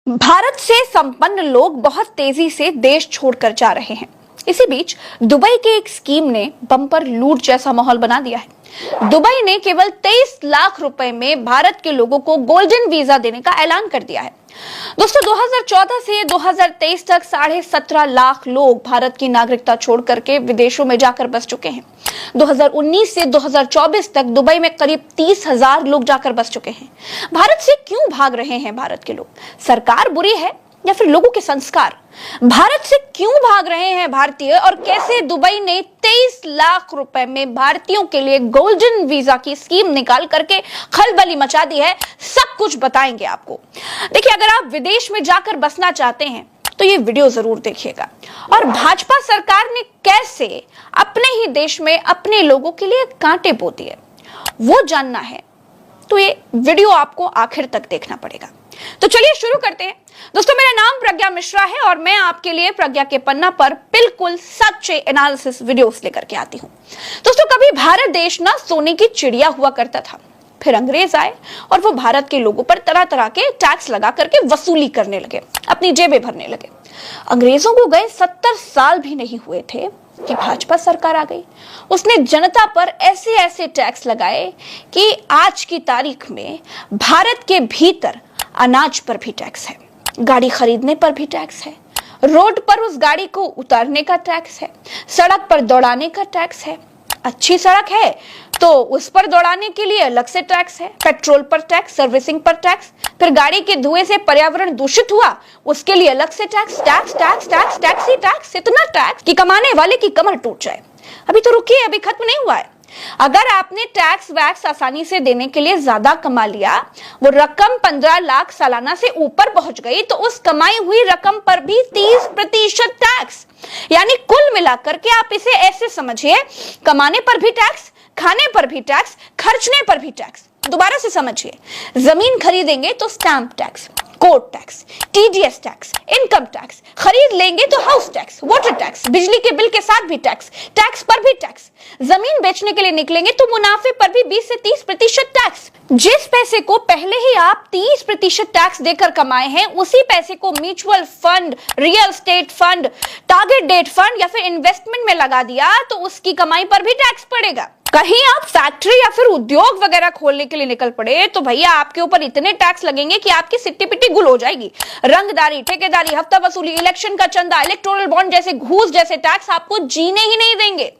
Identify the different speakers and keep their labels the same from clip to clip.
Speaker 1: भारत से संपन्न लोग बहुत तेजी से देश छोड़कर जा रहे हैं। इसी बीच दुबई के एक स्कीम ने बम्पर लूट जैसा माहौल बना दिया है। दुबई ने केवल 23 लाख रुपए में भारत के लोगों को गोल्डन वीजा देने का ऐलान कर दिया है। दोस्तों 2014 से 2023 तक 17.5 लाख लोग भारत की नागरिकता छोड़ करके विदेशों में जाकर बस चुके हैं। 2019 से 2024 तक दुबई में करीब 30,000 लोग जाकर बस चुके हैं। भारत से क्यों भाग रहे हैं भारत के लोग? सरकार बुरी है या फिर लोगों के संस्कार? भारत से क्यों भाग रहे हैं भारतीय और कैसे दुबई ने 23 लाख रुपए में भारतीयों के लिए गोल्डन वीजा की स्कीम निकाल करके खलबली मचा दी है, सब कुछ बताएंगे आपको। देखिए, अगर आप विदेश में जाकर बसना चाहते हैं तो ये वीडियो जरूर देखिएगा। और भाजपा सरकार ने कैसे अपने ही देश में अपने लोगों के लिए कांटे बो दिए, वो जानना है तो ये वीडियो आपको आखिर तक देखना पड़ेगा। तो चलिए शुरू करते हैं। दोस्तों, मेरा नाम प्रज्ञा मिश्रा है और मैं आपके लिए प्रज्ञा के पन्ना पर बिल्कुल सच्चे एनालिसिस वीडियोस लेकर के आती हूं। दोस्तों, कभी भारत देश ना सोने की चिड़िया हुआ करता था, फिर अंग्रेज आए और वो भारत के लोगों पर तरह तरह के टैक्स लगा करके वसूली करने लगे, अपनी जेबें भरने लगे। अंग्रेजों को गए 70 साल भी नहीं हुए थे कि भाजपा सरकार आ गई। उसने जनता पर ऐसे ऐसे टैक्स लगाए कि आज की तारीख में भारत के भीतर अनाज पर भी टैक्स है, गाड़ी खरीदने पर भी टैक्स है, रोड पर उस गाड़ी को उतारने का टैक्स है, सड़क पर दौड़ाने का टैक्स है। अच्छी सड़क है तो उस पर दौड़ाने के लिए अलग से टैक्स है, पेट्रोल पर टैक्स, सर्विसिंग पर टैक्स, फिर गाड़ी के धुएं से पर्यावरण दूषित हुआ उसके लिए अलग से tax, tax tax tax tax ही टैक्स, इतना टैक्स कि कमाने वाले की कमर टूट जाए। अभी तो रुकिए, अभी खत्म नहीं हुआ है। अगर आपने टैक्स वैक्स आसानी से देने के लिए ज्यादा कमा लिया, वो रकम 15 लाख सालाना से ऊपर पहुंच गई, तो उस कमाई हुई रकम पर भी 30% टैक्स। यानी कुल मिलाकर के आप इसे ऐसे समझिए, कमाने पर भी टैक्स, खाने पर भी टैक्स, खर्चने पर भी टैक्स। दोबारा से समझिए, जमीन खरीदेंगे तो stamp tax, court tax, TDS tax, income tax, खरीद लेंगे तो हाउस टैक्स, वाटर टैक्स, बिजली के बिल के साथ भी टैक्स, टैक्स पर भी टैक्स, जमीन बेचने के लिए निकलेंगे तो मुनाफे पर भी 20 से 30% टैक्स। जिस पैसे को पहले ही आप 30% टैक्स देकर कमाए हैं, उसी पैसे को mutual fund, real estate fund, target date fund या फिर इन्वेस्टमेंट में लगा दिया तो उसकी कमाई पर भी टैक्स पड़ेगा। कहीं आप फैक्ट्री या फिर उद्योग वगैरह खोलने के लिए निकल पड़े तो भैया आपके ऊपर इतने टैक्स लगेंगे कि आपकी सिट्टी पिट्टी गुल हो जाएगी। रंगदारी, ठेकेदारी, हफ्ता वसूली, इलेक्शन का चंदा, इलेक्टोरल बॉन्ड जैसे घूस जैसे टैक्स आपको जीने ही नहीं देंगे।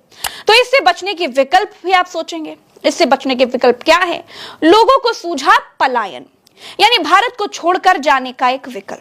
Speaker 1: तो इससे बचने के विकल्प भी आप सोचेंगे। इससे बचने के विकल्प क्या है? लोगों को सूझा पलायन, यानी भारत को छोड़कर जाने का एक विकल्प।